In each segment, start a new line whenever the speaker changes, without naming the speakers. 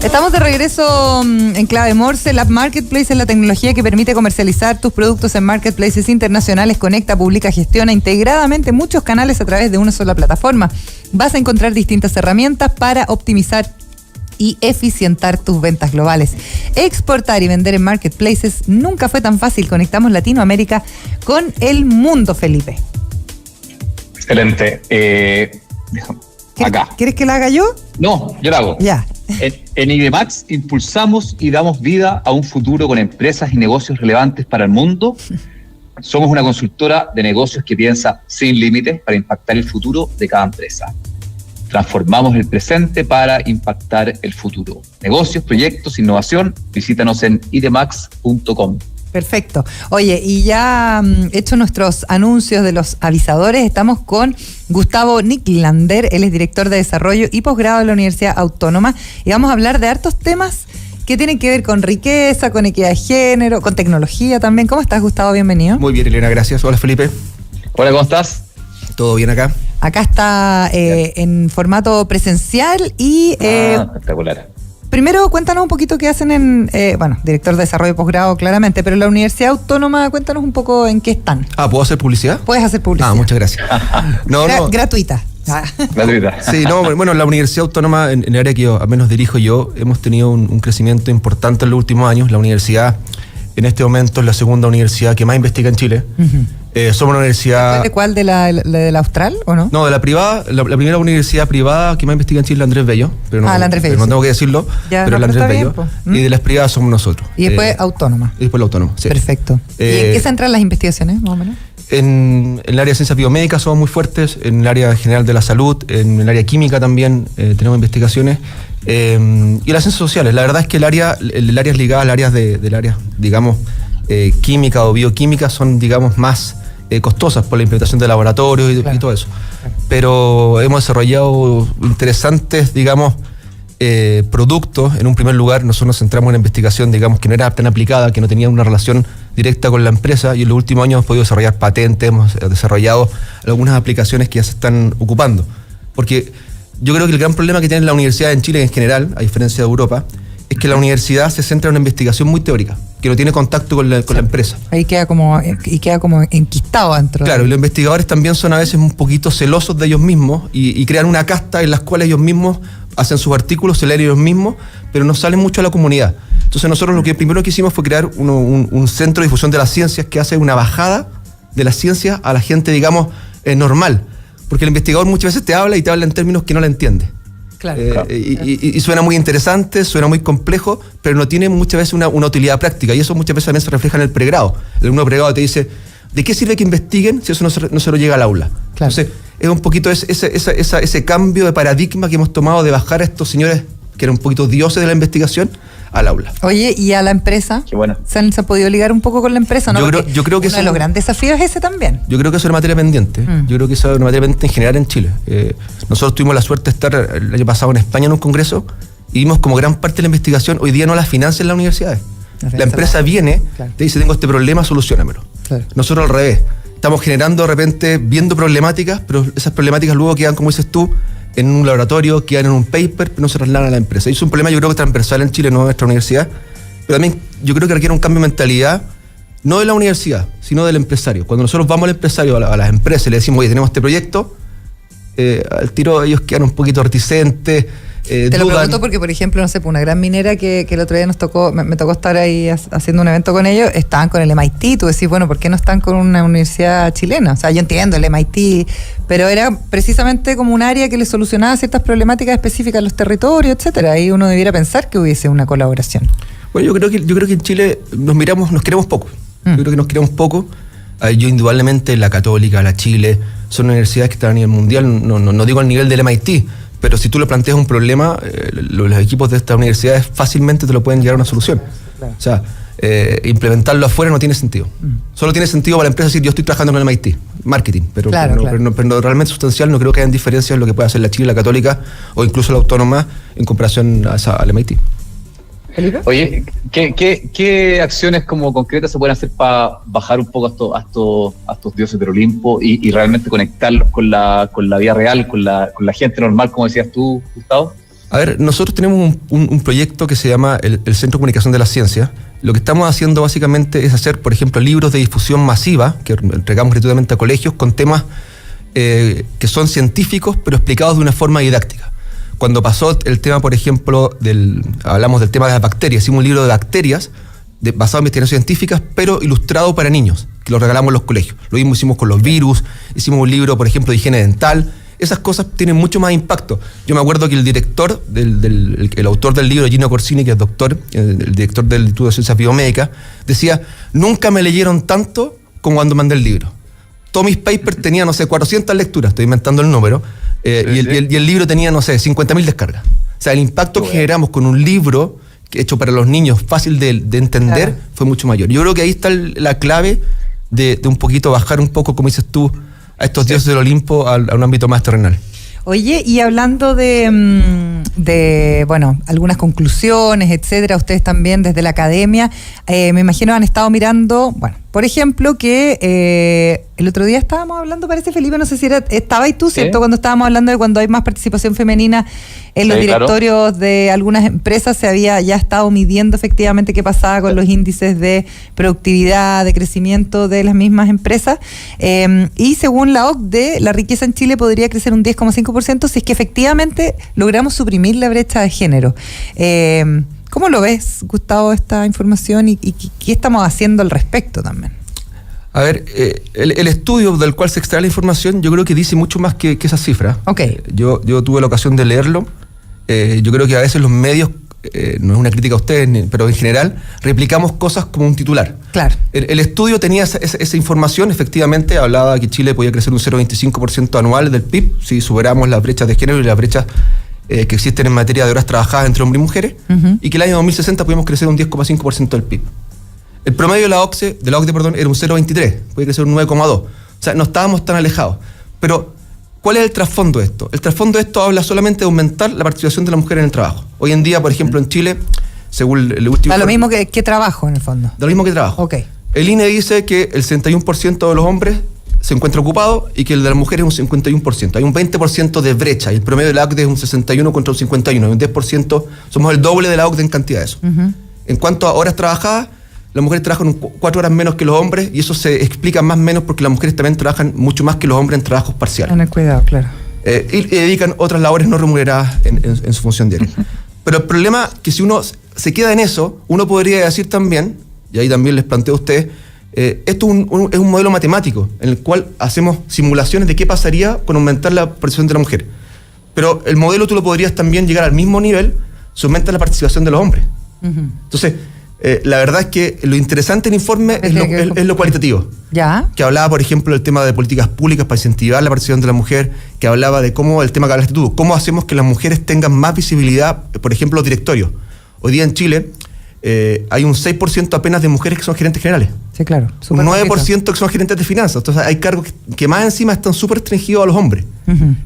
Estamos de regreso en Clave Morse. La Marketplace es la tecnología que permite comercializar tus productos en marketplaces internacionales. Conecta, publica, gestiona integradamente muchos canales a través de una sola plataforma. Vas a encontrar distintas herramientas para optimizar y eficientar tus ventas globales. Exportar y vender en marketplaces nunca fue tan fácil. Conectamos Latinoamérica con el mundo, Felipe.
Excelente. Acá.
¿Quieres que la haga yo?
No, yo la hago.
Ya.
En IDEMAX impulsamos y damos vida a un futuro con empresas y negocios relevantes para el mundo. Somos una consultora de negocios que piensa sin límites para impactar el futuro de cada empresa. Transformamos el presente para impactar el futuro. Negocios, proyectos, innovación, visítanos en idemax.com.
Perfecto. Oye, y ya hecho nuestros anuncios de los avisadores, estamos con Gustavo Nicklander. Él es director de desarrollo y posgrado de la Universidad Autónoma, y vamos a hablar de hartos temas que tienen que ver con riqueza, con equidad de género, con tecnología también. ¿Cómo estás, Gustavo? Bienvenido.
Muy bien, Elena, gracias. Hola, Felipe.
Hola, ¿cómo estás?
¿Todo bien acá?
Acá está en formato presencial y...
espectacular.
Primero, cuéntanos un poquito qué hacen en... director de desarrollo y posgrado, claramente, pero en la Universidad Autónoma, cuéntanos un poco en qué están.
¿Puedo hacer publicidad?
Puedes hacer publicidad.
Muchas gracias.
Gratuita.
Gratuita.
Sí, bueno, la Universidad Autónoma, en el área que al menos dirijo yo, hemos tenido un crecimiento importante en los últimos años. La universidad, en este momento, es la segunda universidad que más investiga en Chile. Uh-huh. Somos una universidad...
¿De cuál? ¿De la Austral o no?
No, de la privada. La primera universidad privada que más investiga en Chile es la Andrés Bello. Pero la Andrés Bello. No tengo que decirlo, pero la Andrés Bello. Bien, y de las privadas somos nosotros.
Y después Autónoma.
Y después la Autónoma, sí.
Perfecto. ¿Y en qué se entran las investigaciones, más o menos?
En el área de ciencias biomédicas somos muy fuertes, en el área general de la salud, en el área química también tenemos investigaciones, y las ciencias sociales. La verdad es que el área es ligada al área del área, digamos, química o bioquímica son, digamos, más costosas por la implementación de laboratorios y todo eso. Pero hemos desarrollado interesantes, digamos, productos. En un primer lugar, nosotros nos centramos en la investigación, digamos, que no era tan aplicada, que no tenía una relación directa con la empresa, y en los últimos años hemos podido desarrollar patentes, hemos desarrollado algunas aplicaciones que ya se están ocupando. Porque yo creo que el gran problema que tiene la universidad en Chile en general, a diferencia de Europa, es que la universidad se centra en una investigación muy teórica, que no tiene contacto con la empresa.
Ahí queda como enquistado dentro.
Claro, y los investigadores también son a veces un poquito celosos de ellos mismos y crean una casta en las cuales ellos mismos hacen sus artículos, se leen ellos mismos, pero no salen mucho a la comunidad. Entonces nosotros lo que primero que hicimos fue crear un centro de difusión de las ciencias que hace una bajada de las ciencias a la gente, digamos, normal. Porque el investigador muchas veces te habla en términos que no la entiende.
Claro.
Y suena muy interesante, suena muy complejo, pero no tiene muchas veces una utilidad práctica, y eso muchas veces también se refleja en el pregrado. El alumno pregrado te dice, ¿de qué sirve que investiguen si eso no se lo llega al aula? Claro. Entonces, es un poquito ese cambio de paradigma que hemos tomado de bajar a estos señores que eran un poquito dioses de la investigación al aula.
Oye, ¿y a la empresa?
Qué bueno.
¿Se han podido ligar un poco con la empresa? ¿No?
Yo creo que
uno de los grandes desafíos es ese también.
Yo creo que eso es una materia pendiente. Yo creo que eso es una materia pendiente en general en Chile. Nosotros tuvimos la suerte de estar el año pasado en España en un congreso y vimos como gran parte de la investigación hoy día no la financian las universidades. La empresa viene, te dice, tengo este problema, solucionamelo. Claro. Nosotros al revés. Estamos generando de repente, viendo problemáticas, pero esas problemáticas luego quedan, como dices tú, en un laboratorio, quedan en un paper, pero no se trasladan a la empresa. Y es un problema, yo creo que transversal en Chile, no en nuestra universidad, pero también yo creo que requiere un cambio de mentalidad, no de la universidad, sino del empresario. Cuando nosotros vamos al empresario, a las empresas, y le decimos, oye, tenemos este proyecto, al tiro ellos quedan un poquito reticentes.
Te lo pregunto porque, por ejemplo, no sé, una gran minera que el otro día me tocó estar ahí haciendo un evento con ellos, estaban con el MIT. Tú decís, bueno, ¿por qué no están con una universidad chilena? O sea, yo entiendo el MIT, pero era precisamente como un área que le solucionaba ciertas problemáticas específicas en los territorios, etcétera. Ahí uno debiera pensar que hubiese una colaboración. Bueno, yo creo que en Chile nos queremos poco. Yo creo que nos queremos poco. Yo indudablemente la Católica, la Chile, son universidades que están a nivel mundial, no digo al nivel del MIT, pero si tú le planteas un problema, los equipos de estas universidades fácilmente te lo pueden llevar a una solución. Claro. O sea, implementarlo afuera no tiene sentido. Solo tiene sentido para la empresa decir, yo estoy trabajando en el MIT, marketing, pero realmente sustancial no creo que hayan diferencias en lo que puede hacer la Chile, la Católica o incluso la Autónoma en comparación al MIT. ¿Felipe?
Oye, ¿qué acciones como concretas se pueden hacer para bajar un poco a estos dioses del Olimpo y realmente conectarlos con la vida real, con la gente normal, como decías tú, Gustavo?
A ver, nosotros tenemos un proyecto que se llama el Centro de Comunicación de la Ciencia. Lo que estamos haciendo básicamente es hacer, por ejemplo, libros de difusión masiva que entregamos gratuitamente a colegios con temas que son científicos, pero explicados de una forma didáctica. Cuando pasó el tema, por ejemplo, hablamos del tema de las bacterias, hicimos un libro de bacterias basado en investigaciones científicas, pero ilustrado para niños, que lo regalamos en los colegios. Lo mismo hicimos con los virus, hicimos un libro, por ejemplo, de higiene dental. Esas cosas tienen mucho más impacto. Yo me acuerdo que el director, el autor del libro, Gino Corsini, que es doctor, el director del Instituto de Ciencias Biomédicas, decía, nunca me leyeron tanto como cuando mandé el libro. Todos mis papers tenían, no sé, 400 lecturas, estoy inventando el número, y el libro tenía, no sé, 50.000 descargas. O sea, el impacto que generamos con un libro hecho para los niños, fácil de entender, fue mucho mayor. Yo creo que ahí está la clave de un poquito bajar un poco, como dices tú, a estos dioses del Olimpo a un ámbito más terrenal.
Oye, y hablando de bueno, algunas conclusiones, etcétera, ustedes también desde la academia, me imagino han estado mirando, bueno, por ejemplo, que el otro día estábamos hablando, parece, Felipe, no sé si estabas tú, ¿cierto? Cuando estábamos hablando de cuando hay más participación femenina en los directorios de algunas empresas, se había ya estado midiendo efectivamente qué pasaba con los índices de productividad, de crecimiento de las mismas empresas, y según la OCDE, la riqueza en Chile podría crecer un 10,5% si es que efectivamente logramos suprimir la brecha de género. ¿Cómo lo ves, Gustavo, esta información y qué estamos haciendo al respecto también?
A ver, el estudio del cual se extrae la información yo creo que dice mucho más que esa cifra.
Okay.
Yo tuve la ocasión de leerlo. Yo creo que a veces los medios, no es una crítica a ustedes, pero en general, replicamos cosas como un titular.
Claro.
El estudio tenía esa información, efectivamente, hablaba que Chile podía crecer un 0,25% anual del PIB si superamos las brechas de género y las brechas que existen en materia de horas trabajadas entre hombres y mujeres, y que el año 2060 podíamos crecer un 10,5% del PIB. El promedio de la OCDE, era un 0,23, puede crecer un 9,2. O sea, no estábamos tan alejados. Pero, ¿cuál es el trasfondo de esto? El trasfondo de esto habla solamente de aumentar la participación de la mujer en el trabajo. Hoy en día, por ejemplo, en Chile, según el último...
Da lo mismo que trabajo, en el fondo.
Da lo mismo que trabajo.
Okay.
El INE dice que el 61% de los hombres se encuentra ocupado y que el de las mujeres es un 51%. Hay un 20% de brecha y el promedio de la OCDE es un 61 contra un 51. Hay un 10%, somos el doble de la OCDE en cantidad de eso. En cuanto a horas trabajadas, las mujeres trabajan 4 horas menos que los hombres y eso se explica más o menos porque las mujeres también trabajan mucho más que los hombres en trabajos parciales.
Tener cuidado, claro.
Y dedican otras labores no remuneradas en su función diaria. Pero el problema es que si uno se queda en eso, uno podría decir también, y ahí también les planteo a ustedes, esto es un modelo matemático en el cual hacemos simulaciones de qué pasaría con aumentar la participación de la mujer. Pero el modelo tú lo podrías también llegar al mismo nivel si aumenta la participación de los hombres. Entonces, la verdad es que lo interesante del informe es lo cualitativo.
¿Ya?
Que hablaba, por ejemplo, del tema de políticas públicas para incentivar la participación de la mujer, que hablaba de cómo, el tema que hablaste tú, cómo hacemos que las mujeres tengan más visibilidad, por ejemplo, los directorios. Hoy día en Chile hay un 6% apenas de mujeres que son gerentes generales.
Sí, claro.
Un 9% que son gerentes de finanzas. Entonces hay cargos que más encima están súper restringidos a los hombres.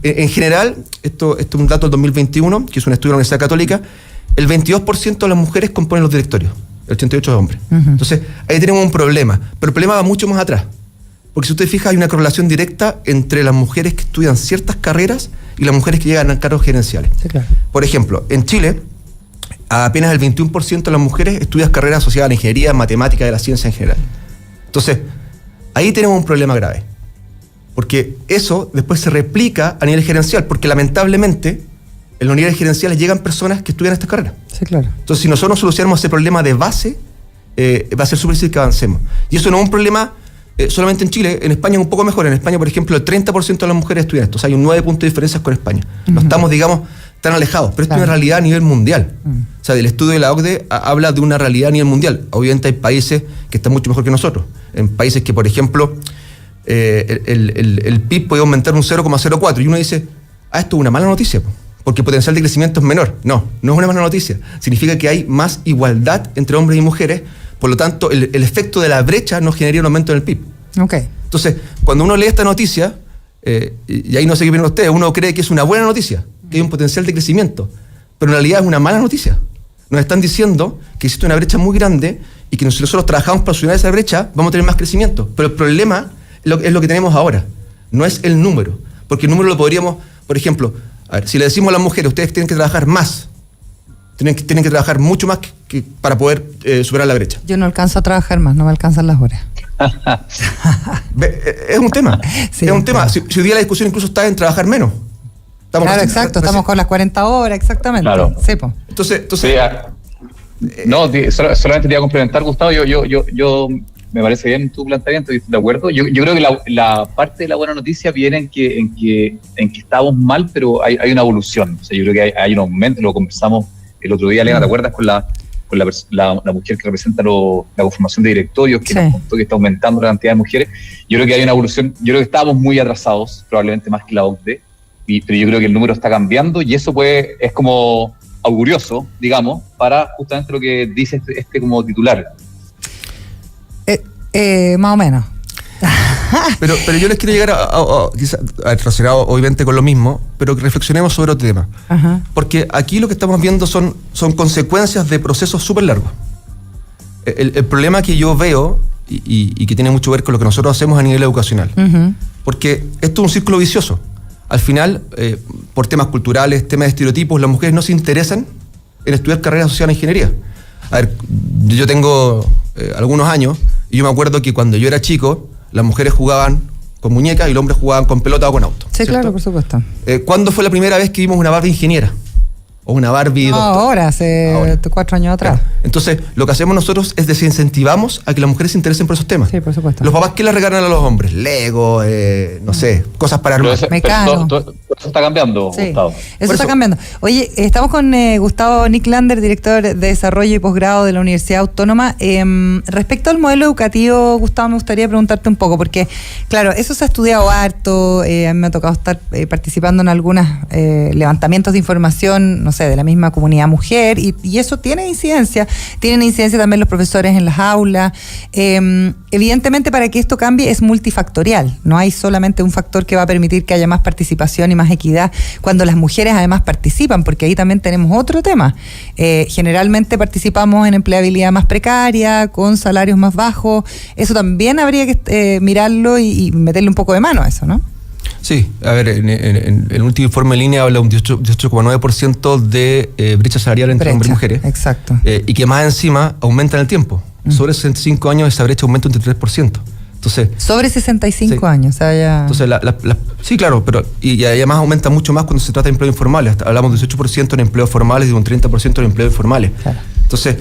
En general, esto es un dato del 2021, que es un estudio de la Universidad Católica, el 22% de las mujeres componen los directorios, el 88% de hombres. Entonces ahí tenemos un problema, pero el problema va mucho más atrás. Porque si usted fija, hay una correlación directa entre las mujeres que estudian ciertas carreras y las mujeres que llegan a cargos gerenciales.
Sí, claro.
Por ejemplo, en Chile, apenas el 21% de las mujeres estudian carreras asociadas a la ingeniería, matemática, de la ciencia en general. Entonces, ahí tenemos un problema grave. Porque eso después se replica a nivel gerencial, porque lamentablemente en los niveles gerenciales llegan personas que estudian estas carreras.
Sí, claro.
Entonces, si nosotros no solucionamos ese problema de base, va a ser súper difícil que avancemos. Y eso no es un problema solamente en Chile. En España es un poco mejor. En España, por ejemplo, el 30% de las mujeres estudian esto. O sea, hay un 9 puntos de diferencia con España. No estamos, digamos, tan alejados. Pero esto es una realidad a nivel mundial. O sea, el estudio de la OCDE habla de una realidad a nivel mundial. Obviamente hay países que están mucho mejor que nosotros. En países que, por ejemplo, el PIB puede aumentar un 0,04. Y uno dice, esto es una mala noticia, porque el potencial de crecimiento es menor. No es una mala noticia. Significa que hay más igualdad entre hombres y mujeres. Por lo tanto, el efecto de la brecha no generaría un aumento en el PIB.
Okay.
Entonces, cuando uno lee esta noticia, y ahí no sé qué piensan ustedes, uno cree que es una buena noticia, que hay un potencial de crecimiento, pero en realidad es una mala noticia. Nos están diciendo que existe una brecha muy grande y que si nosotros trabajamos para solucionar esa brecha, vamos a tener más crecimiento. Pero el problema es lo que tenemos ahora, no es el número, porque el número lo podríamos, por ejemplo, A ver, si le decimos a las mujeres, ustedes tienen que trabajar más, tienen que trabajar mucho más para poder superar la brecha.
Yo no alcanzo a trabajar más, no me alcanzan las horas.
Es un tema.
Sí,
es un tema.
claro.
Si hoy día la discusión incluso está en trabajar menos.
Claro, exacto, estamos con las 40 horas, exactamente.
Claro.
Sí, po.
Entonces
solamente te iba a complementar, Gustavo. Yo me parece bien tu planteamiento, y estoy de acuerdo. Yo creo que la parte de la buena noticia viene en que estamos mal, pero hay una evolución. O sea, yo creo que hay un aumento, lo conversamos el otro día, Elena, ¿te acuerdas? Con la mujer que representa la conformación de directorios, que nos contó que está aumentando la cantidad de mujeres. Yo creo que hay una evolución. Yo creo que estábamos muy atrasados, probablemente más que la OCDE, pero yo creo que el número está cambiando y eso es como augurioso, digamos, para justamente lo que dice este como titular.
Más o menos.
Pero yo les quiero llegar a relacionado obviamente con lo mismo, pero que reflexionemos sobre otro tema.
Ajá.
Porque aquí lo que estamos viendo son consecuencias de procesos súper largos. El problema que yo veo, y que tiene mucho que ver con lo que nosotros hacemos a nivel educacional, porque esto es un círculo vicioso. Al final, por temas culturales, temas de estereotipos, las mujeres no se interesan en estudiar carreras asociadas a la ingeniería. A ver, yo tengo algunos años, y yo me acuerdo que cuando yo era chico, las mujeres jugaban con muñecas y los hombres jugaban con pelota o con auto.
Sí, ¿cierto? Claro, por supuesto.
¿Cuándo fue la primera vez que vimos una Barbie ingeniera? O una Barbie doctor.
Ahora, hace 4 años atrás.
Claro. Entonces, lo que hacemos nosotros es desincentivamos a que las mujeres se interesen por esos temas.
Sí, por supuesto.
Los papás, ¿qué le regalan a los hombres? Lego, no sé, cosas para armar.
Mecano.
Todo eso está cambiando,
Sí,
Gustavo.
eso está cambiando. Oye, estamos con Gustavo Nicklander, director de Desarrollo y Posgrado de la Universidad Autónoma. Respecto al modelo educativo, Gustavo, me gustaría preguntarte un poco, porque, claro, eso se ha estudiado harto, a mí me ha tocado estar participando en algunos levantamientos de información, no sé, de la misma comunidad mujer, y eso tiene incidencia. Tienen incidencia también los profesores en las aulas. Evidentemente, para que esto cambie es multifactorial. No hay solamente un factor que va a permitir que haya más participación y más equidad cuando las mujeres además participan, porque ahí también tenemos otro tema. Generalmente participamos en empleabilidad más precaria, con salarios más bajos. Eso también habría que mirarlo y meterle un poco de mano a eso, ¿no?
Sí, a ver, en el último informe en línea habla de un 18,9% de brecha salarial entre hombres y mujeres.
Exacto.
Y que más encima aumenta en el tiempo. Sobre 65 años esa brecha aumenta un 33%. Entonces,
sobre 65
sí.
años, o sea, ya...
Entonces, sí, claro, pero y además aumenta mucho más cuando se trata de empleos informales. Hablamos de 18% en empleos formales y de un 30% en empleos informales. Claro. Entonces,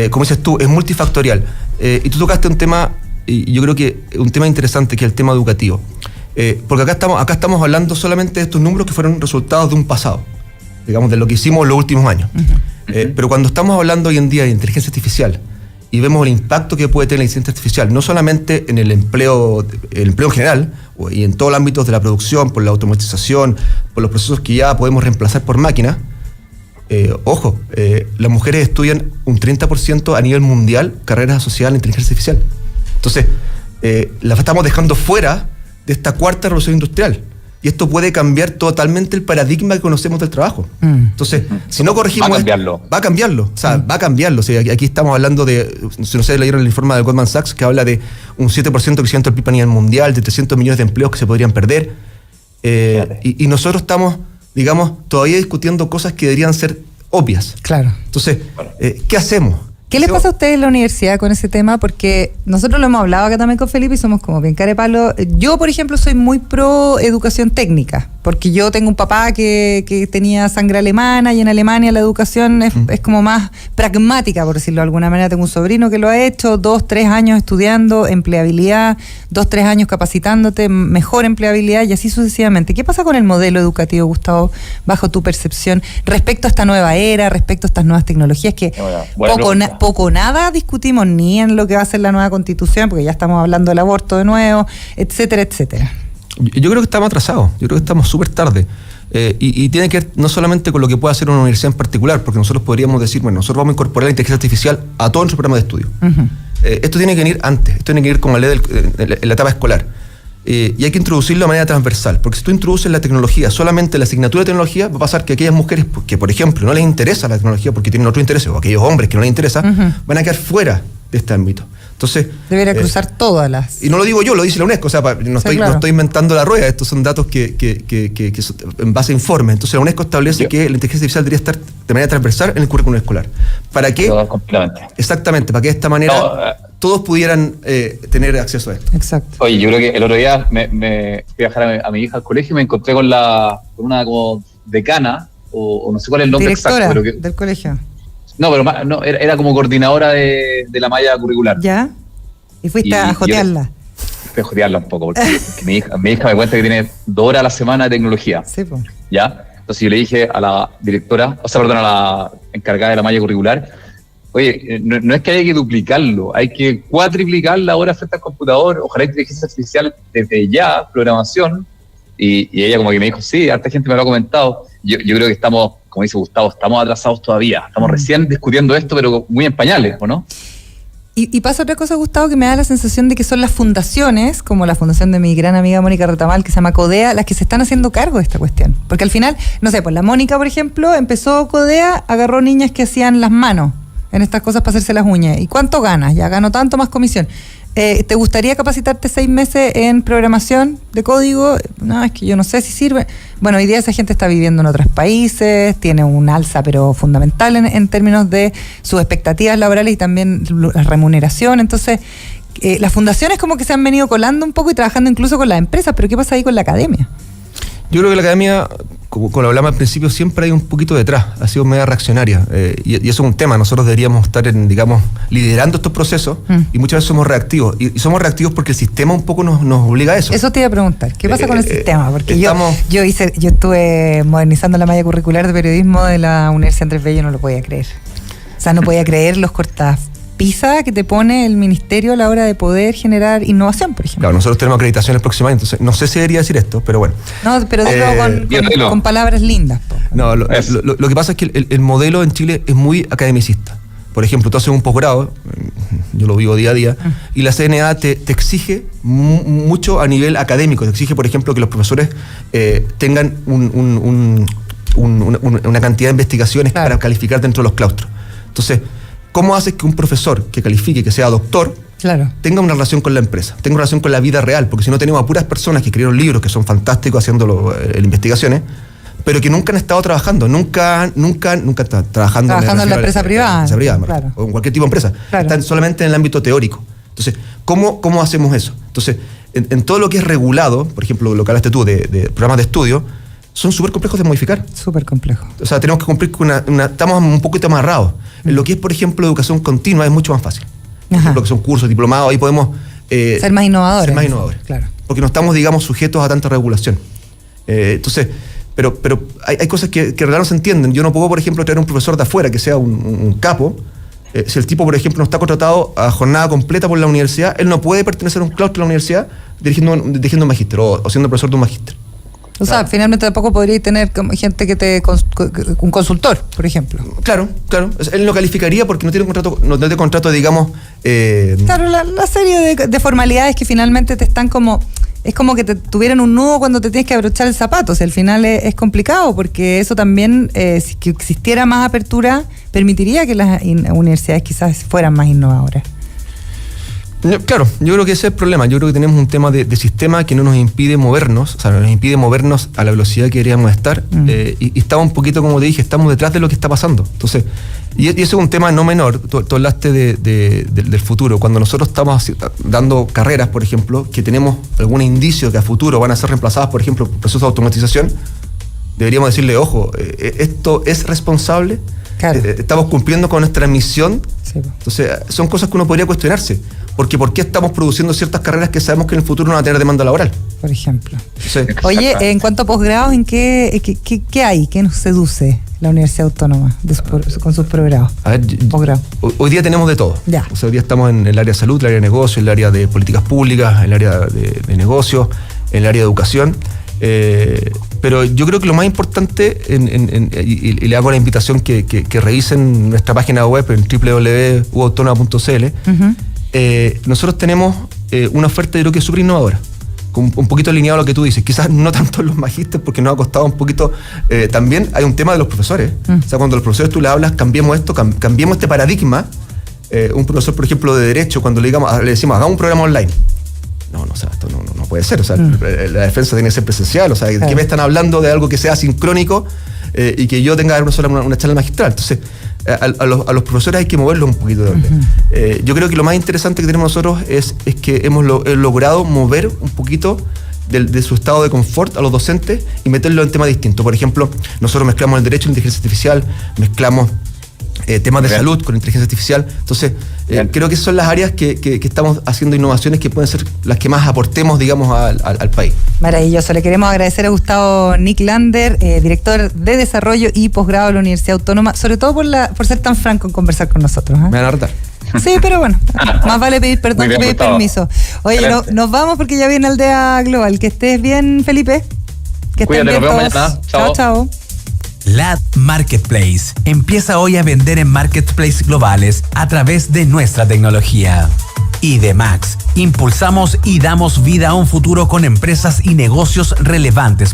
como dices tú, es multifactorial. Y tú tocaste un tema, y yo creo que un tema interesante, que es el tema educativo. Porque acá estamos hablando solamente de estos números que fueron resultados de un pasado, digamos, de lo que hicimos en los últimos años. Pero cuando estamos hablando hoy en día de inteligencia artificial y vemos el impacto que puede tener la inteligencia artificial, no solamente en el empleo en general, y en todos los ámbitos de la producción, por la automatización, por los procesos que ya podemos reemplazar por máquinas, las mujeres estudian un 30% a nivel mundial carreras asociadas a la inteligencia artificial. Entonces, las estamos dejando fuera de esta cuarta revolución industrial. Y esto puede cambiar totalmente el paradigma que conocemos del trabajo. Entonces, si no corregimos...
Va a cambiarlo.
Va a cambiarlo. O sea, va a cambiarlo. O sea, aquí estamos hablando de... Si no sé, leyeron el informe de Goldman Sachs que habla de un 7% de crecimiento del PIB a nivel mundial, de 300 millones de empleos que se podrían perder. Y nosotros estamos, digamos, todavía discutiendo cosas que deberían ser obvias.
Claro.
Entonces, ¿qué hacemos?
¿Qué les pasa a ustedes en la universidad con ese tema? Porque nosotros lo hemos hablado acá también con Felipe y somos como bien carepalo. Yo, por ejemplo, soy muy pro educación técnica, porque yo tengo un papá que tenía sangre alemana y en Alemania la educación es como más pragmática, por decirlo de alguna manera. Tengo un sobrino que lo ha hecho, 2-3 años estudiando empleabilidad, 2-3 años capacitándote, mejor empleabilidad y así sucesivamente. ¿Qué pasa con el modelo educativo, Gustavo, bajo tu percepción, respecto a esta nueva era, respecto a estas nuevas tecnologías que poco o nada discutimos ni en lo que va a ser la nueva constitución, porque ya estamos hablando del aborto de nuevo, etcétera, etcétera?
Yo creo que estamos atrasados, yo creo que estamos súper tarde. Y tiene que ver no solamente con lo que puede hacer una universidad en particular, porque nosotros podríamos decir, bueno, nosotros vamos a incorporar la inteligencia artificial a todo nuestro programa de estudio. Esto tiene que venir antes, esto tiene que ir como la ley en la etapa escolar. Y hay que introducirlo de manera transversal, porque si tú introduces la tecnología, solamente la asignatura de tecnología, va a pasar que aquellas mujeres que, por ejemplo, no les interesa la tecnología porque tienen otro interés, o aquellos hombres que no les interesa, van a quedar fuera de este ámbito. Entonces,
debería cruzar todas las...
Y no lo digo yo, lo dice la UNESCO, o sea, no estoy inventando la rueda, estos son datos que son en base a informes. Entonces la UNESCO establece que la inteligencia artificial debería estar de manera transversal en el currículum escolar. ¿Para qué? Exactamente, para que de esta manera todos pudieran tener acceso a esto.
Exacto.
Oye, yo creo que el otro día me fui a dejar a mi hija al colegio y me encontré con una como decana, o no sé cuál es el nombre
directora
exacto. Pero
del colegio.
No, pero era como coordinadora de la malla curricular.
¿Ya? ¿Y fuiste a jotearla?
Fui a jotearla un poco, porque mi hija me cuenta que tiene 2 horas a la semana de tecnología.
Sí, pues.
¿Ya? Entonces yo le dije a la directora, a la encargada de la malla curricular, oye, no es que haya que duplicarlo, hay que cuatriplicar la hora frente al computador, ojalá inteligencia artificial desde ya, programación, y ella como que me dijo, sí, harta gente me lo ha comentado. Yo creo que estamos, como dice Gustavo, estamos atrasados todavía, estamos recién discutiendo esto, pero muy en pañales, ¿o no?
Y pasa otra cosa, Gustavo, que me da la sensación de que son las fundaciones, como la fundación de mi gran amiga Mónica Retamal, que se llama Codea, las que se están haciendo cargo de esta cuestión. Porque al final, no sé, pues la Mónica, por ejemplo, empezó Codea, agarró niñas que hacían las manos en estas cosas para hacerse las uñas. ¿Y cuánto ganas? Ya ganó tanto más comisión. ¿Te gustaría capacitarte 6 meses en programación de código? No, es que yo no sé si sirve. Bueno, hoy día esa gente está viviendo en otros países, tiene un alza pero fundamental en términos de sus expectativas laborales y también la remuneración. Entonces, las fundaciones como que se han venido colando un poco y trabajando incluso con las empresas, pero ¿qué pasa ahí con la academia?
Yo creo que la academia, como lo hablamos al principio, siempre hay un poquito detrás, ha sido media reaccionaria, y eso es un tema. Nosotros deberíamos estar, liderando estos procesos, y muchas veces somos reactivos, y somos reactivos porque el sistema un poco nos obliga a eso.
Eso te iba a preguntar, ¿qué pasa con el sistema? Porque yo estuve modernizando la malla curricular de periodismo de la Universidad Andrés Bello, no lo podía creer. O sea, no podía creer los cortapisas que te pone el ministerio a la hora de poder generar innovación, por ejemplo.
Claro, nosotros tenemos acreditaciones próximas, entonces no sé si debería decir esto, pero bueno.
No, pero digo con palabras lindas.
No, lo que pasa es que el modelo en Chile es muy academicista. Por ejemplo, tú haces un posgrado, yo lo vivo día a día, y la CNA te exige mucho a nivel académico. Te exige, por ejemplo, que los profesores tengan una cantidad de investigaciones para calificar dentro de los claustros. Entonces, ¿cómo haces que un profesor que califique, que sea doctor, tenga una relación con la empresa, tenga una relación con la vida real? Porque si no, tenemos a puras personas que escribieron libros que son fantásticos haciendo investigaciones, pero que nunca han estado trabajando, nunca están trabajando
en la empresa privada,
o en cualquier tipo de empresa. Están solamente en el ámbito teórico. Entonces, ¿cómo hacemos eso? Entonces, en todo lo que es regulado, por ejemplo, lo que hablaste tú de programas de estudio, son súper complejos de modificar.
Súper complejos.
O sea, tenemos que cumplir con estamos un poquito amarrados. En lo que es, por ejemplo, educación continua es mucho más fácil. Por ejemplo, que son cursos, diplomados, ahí podemos
ser más innovadores.
Claro. Porque no estamos, sujetos a tanta regulación. Entonces, pero hay cosas que en realidad no se entienden. Yo no puedo, por ejemplo, traer un profesor de afuera que sea un capo. Si el tipo, por ejemplo, no está contratado a jornada completa por la universidad, él no puede pertenecer a un claustro de la universidad dirigiendo un magíster o siendo profesor de un magíster.
O sea, finalmente tampoco podría tener gente que un consultor, por ejemplo. Claro.
Él no calificaría porque no tiene contrato,
Claro, la serie de formalidades que finalmente te están como... Es como que te tuvieran un nudo cuando te tienes que abrochar el zapato. O sea, al final es complicado porque eso también, si que existiera más apertura, permitiría que las universidades quizás fueran más innovadoras.
Claro, yo creo que ese es el problema. Yo creo que tenemos un tema de sistema que no nos impide movernos, o sea, nos impide movernos a la velocidad que deberíamos estar, y estamos un poquito, como te dije, estamos detrás de lo que está pasando. Entonces, y eso es un tema no menor. Tú hablaste del futuro. Cuando nosotros estamos dando carreras, por ejemplo, que tenemos algún indicio que a futuro van a ser reemplazadas, por ejemplo, por procesos de automatización, deberíamos decirle, ojo, esto es responsable. Claro. Estamos cumpliendo con nuestra misión. Sí. Entonces, son cosas que uno podría cuestionarse. Porque ¿por qué estamos produciendo ciertas carreras que sabemos que en el futuro no van a tener demanda laboral?
Por ejemplo. Sí. Oye, en cuanto a posgrados, ¿en qué hay? ¿Qué nos seduce la Universidad Autónoma con sus posgrados?
A ver, hoy día tenemos de todo. Ya. O sea, hoy día estamos en el área de salud, el área de negocio, el área de políticas públicas, el área de negocios, el área de educación. Pero yo creo que lo más importante, y le hago la invitación que revisen nuestra página web en www.uautonoma.cl. Nosotros tenemos una oferta, yo creo que es súper innovadora, un poquito alineado a lo que tú dices, quizás no tanto en los magísteres porque nos ha costado un poquito, también hay un tema de los profesores. O sea, cuando los profesores tú le hablas, cambiemos esto, cambiemos este paradigma, un profesor, por ejemplo, de Derecho, cuando le decimos, hagamos un programa online. No, o sea, esto no puede ser. O sea, la defensa tiene que ser presencial. O sea, ¿de qué me están hablando de algo que sea sincrónico y que yo tenga una charla magistral? Entonces, a los profesores hay que moverlos un poquito de orden. Yo creo que lo más interesante que tenemos nosotros es que hemos logrado mover un poquito de su estado de confort a los docentes y meterlo en temas distintos. Por ejemplo, nosotros mezclamos el derecho y la inteligencia artificial, mezclamos temas de salud con inteligencia artificial. Entonces, creo que esas son las áreas que estamos haciendo innovaciones que pueden ser las que más aportemos, digamos, al país.
Maravilloso. Le queremos agradecer a Gustavo Nicklander, director de Desarrollo y Posgrado de la Universidad Autónoma, sobre todo por ser tan franco en conversar con nosotros.
Me van a retar.
Sí, pero bueno, más vale pedir perdón que pedir permiso. Oye, nos vamos porque ya viene Aldea Global. Que estés bien, Felipe. Que estén bien todos. Chao, chao.
LAD Marketplace empieza hoy a vender en marketplace globales a través de nuestra tecnología. IDMAX, impulsamos y damos vida a un futuro con empresas y negocios relevantes